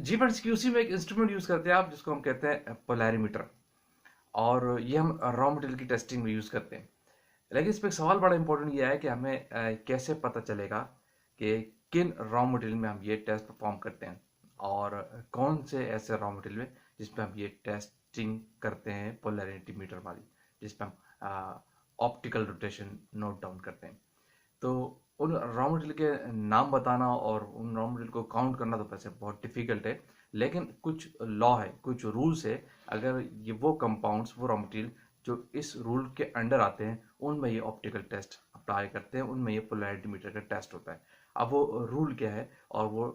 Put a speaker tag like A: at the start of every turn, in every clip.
A: जी friends, QC में एक instrument use करते हैं आप, जिसको हम कहते हैं पोलैरीमीटर। और ये हम रॉ मटेरियल की टेस्टिंग में यूज करते हैं। लेकिन इस पे एक सवाल बड़ा इंपॉर्टेंट ये है कि हमें कैसे पता चलेगा कि किन रॉ मटेरियल में हम ये टेस्ट परफॉर्म करते हैं, और कौन से ऐसे रॉ मटेरियल में जिसमें हम ये टेस्टिंग करते हैं पोलैरिटी मीटर वाली, जिसमें हम ऑप्टिकल रोटेशन नोट डाउन करते हैं। तो उन रॉ मटेरियल के नाम बताना और उन रॉ मटेरियल को काउंट करना तो वैसे बहुत डिफिकल्ट है, लेकिन कुछ लॉ है, कुछ रूल्स है। अगर ये वो कंपाउंड्स, वो रॉ मटेरियल जो इस रूल के अंडर आते हैं, उनमें ये ऑप्टिकल टेस्ट अप्लाई करते हैं, उनमें ये पोलैरिटी मीटर का टेस्ट होता है। अब वो रूल क्या है और वो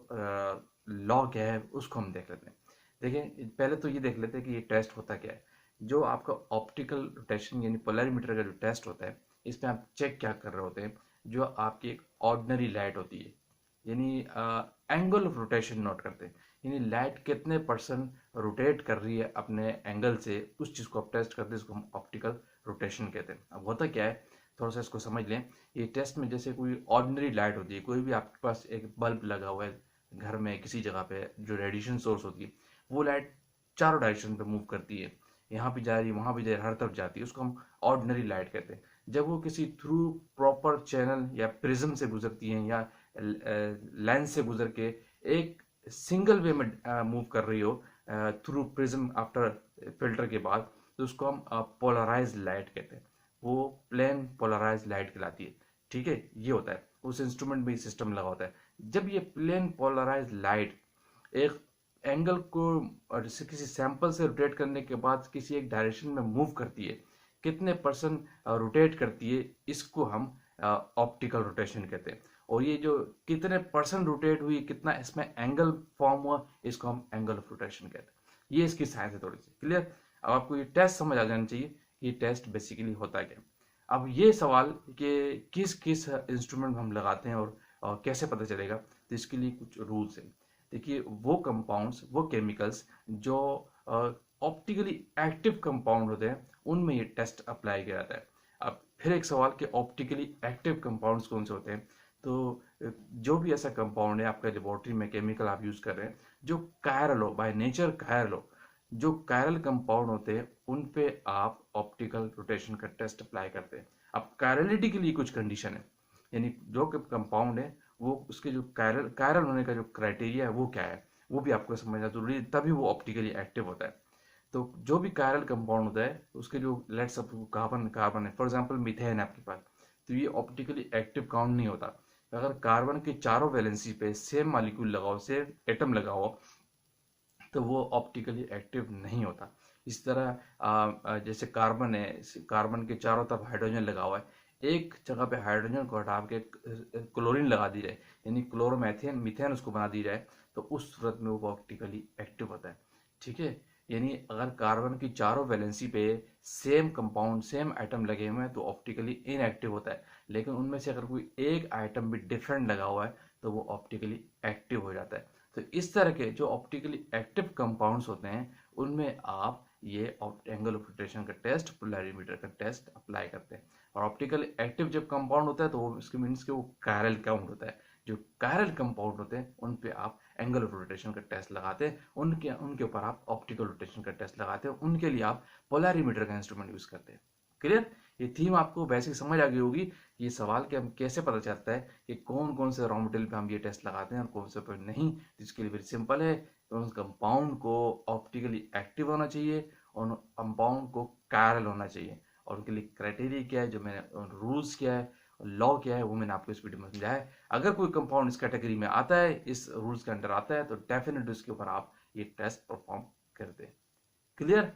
A: लॉ क्या है, उसको हम देख लेते हैं। देखिए, पहले तो ये देख लेते हैं कि ये टेस्ट होता क्या है। जो आपका ऑप्टिकल रोटेशन यानी पोलैरिमीटर का जो टेस्ट होता है, इसमें आप चेक क्या कर रहे होते हैं, जो आपकी एक ऑर्डिनरी लाइट होती है, यानी एंगल ऑफ रोटेशन नोट करते हैं, यानी लाइट कितने परसेंट रोटेट कर रही है अपने एंगल से, उस चीज़ को आप टेस्ट करते हैं, इसको हम ऑप्टिकल रोटेशन कहते हैं। अब होता क्या है, थोड़ा सा इसको समझ लें। ये टेस्ट में जैसे कोई ऑर्डिनरी लाइट होती है, कोई भी आपके पास एक बल्ब लगा हुआ है घर में किसी जगह पे, जो रेडिएशन सोर्स होती है, वो लाइट चारों डायरेक्शन पे मूव करती है, यहाँ भी जा रही है, वहाँ भी जा रही है, हर तरफ जाती है, उसको हम ऑर्डिनरी लाइट कहते हैं। जब वो किसी थ्रू प्रॉपर चैनल या प्रिज्म से गुजरती हैं, या लेंस से गुजर के एक सिंगल वे में मूव कर रही हो थ्रू प्रिज्म आफ्टर फिल्टर के बाद, तो उसको हम पोलराइज लाइट कहते हैं। वो प्लेन पोलराइज लाइट कहलाती है। ठीक है, ये होता है, उस इंस्ट्रूमेंट में सिस्टम लगा होता है। जब ये प्लेन पोलराइज लाइट एक एंगल को किसी सैंपल से रोटेट करने के बाद किसी एक डायरेक्शन में मूव करती है, कितने परसेंट रोटेट करती है, इसको हम ऑप्टिकल रोटेशन कहते हैं। और ये जो कितने परसेंट रोटेट हुई, कितना इसमें एंगल फॉर्म हुआ, इसको हम एंगल ऑफ रोटेशन कहते हैं। ये इसकी साइंस है, थोड़ी सी क्लियर। अब आपको ये टेस्ट समझ आ जाना चाहिए, ये टेस्ट बेसिकली होता क्या। अब ये सवाल कि किस किस इंस्ट्रूमेंट में हम लगाते हैं और कैसे पता चलेगा, तो इसके लिए कुछ रूल्स हैं। देखिए, वो कंपाउंड्स, वो केमिकल्स जो ऑप्टिकली एक्टिव कंपाउंड होते हैं, उनमें ये टेस्ट अप्लाई किया जाता है। अब फिर एक सवाल कि ऑप्टिकली एक्टिव कंपाउंड्स कौन से होते हैं। तो जो भी ऐसा कंपाउंड है आपका लेबोरेटरी में, केमिकल आप यूज कर रहे हैं, जो कायरल हो, बाय नेचर कायरल हो, जो कायरल कंपाउंड होते हैं, उन पे आप ऑप्टिकल रोटेशन का टेस्ट अप्लाई करते हैं। अब कायरलिटी के लिए कुछ कंडीशन है, यानी जो कंपाउंड है, वो उसके जो कायरल कायरल होने का जो क्राइटेरिया है वो क्या है, वो भी आपको समझना जरूरी है, तभी वो ऑप्टिकली एक्टिव होता है। तो जो भी कायरल कंपाउंड होता है, उसके जो लेट्स सपोज कार्बन कार्बन है, फॉर एग्जांपल मीथेन है आपके पास, तो ये ऑप्टिकली एक्टिव काउंट नहीं होता। अगर कार्बन के चारों वैलेंसी पे सेम मॉलिक्यूल लगाओ, सेम एटम लगाओ, तो वो ऑप्टिकली एक्टिव नहीं होता। इस तरह जैसे कार्बन है, कार्बन के चारों तरफ हाइड्रोजन लगा हुआ है, एक जगह पे हाइड्रोजन को हटा के क्लोरीन लगा दी जाए, यानी क्लोरोमेथेन मीथेन उसको बना दी जाए, तो उस सूरत में वो ऑप्टिकली एक्टिव होता है। ठीक है, यानी अगर कार्बन की चारों वैलेंसी पे सेम कंपाउंड, सेम आइटम लगे हुए हैं, तो ऑप्टिकली इनएक्टिव होता है। लेकिन उनमें से अगर कोई एक आइटम भी डिफरेंट लगा हुआ है, तो वो ऑप्टिकली एक्टिव हो जाता है। तो इस तरह के जो ऑप्टिकली एक्टिव कंपाउंड्स होते हैं, उनमें आप ये एंगल ऑफ रोटेशन का टेस्ट, पोलैरिमीटर का टेस्ट अप्लाई करते हैं। और ऑप्टिकली एक्टिव जब कंपाउंड होता है, तो वो इसके मीन्स के वो कायरल काउंट होता है। जो कायरल कंपाउंड होते हैं, उन पे आप एंगल ऑफ रोटेशन का टेस्ट लगाते हैं, उनके उनके ऊपर आप ऑप्टिकल रोटेशन का टेस्ट लगाते हैं, उनके लिए आप पोलैरिमीटर का इंस्ट्रूमेंट यूज करते हैं। क्लियर, ये थीम आपको बेसिक समझ आ गई होगी। ये सवाल कि हम कैसे पता चलता है कि कौन कौन से रॉ मटेरियल पे हम ये टेस्ट लगाते हैं और कौन से पे नहीं। इसके लिए वेरी सिंपल है, उस कंपाउंड को ऑप्टिकली एक्टिव होना चाहिए और कंपाउंड को कायरल होना चाहिए, और उनके लिए क्राइटेरिया क्या है, जो मैंने रूल्स क्या है, लॉ क्या है, वो मैंने आपको इस वीडियो में समझाया है। अगर कोई कंपाउंड इस कैटेगरी में आता है, इस रूल्स के अंडर आता है, तो डेफिनेटली उसके ऊपर आप ये टेस्ट परफॉर्म करते हैं। क्लियर।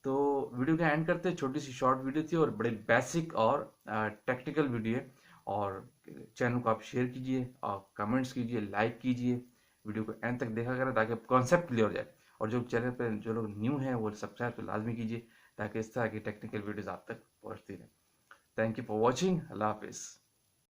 A: तो वीडियो का एंड करते हैं, छोटी सी शॉर्ट वीडियो थी और बड़े बेसिक और टेक्निकल वीडियो है। और चैनल को आप शेयर कीजिए और कमेंट्स कीजिए, लाइक कीजिए, वीडियो को एंड तक देखा करें ताकि कॉन्सेप्ट क्लियर हो जाए। और जो चैनल पे जो लोग न्यू हैं, वो सब्सक्राइब तो लाजमी कीजिए, ताकि इस तरह की टेक्निकल वीडियोज आप तक पहुँचती रहें। Thank you for watching. अल्लाह हाफिज़।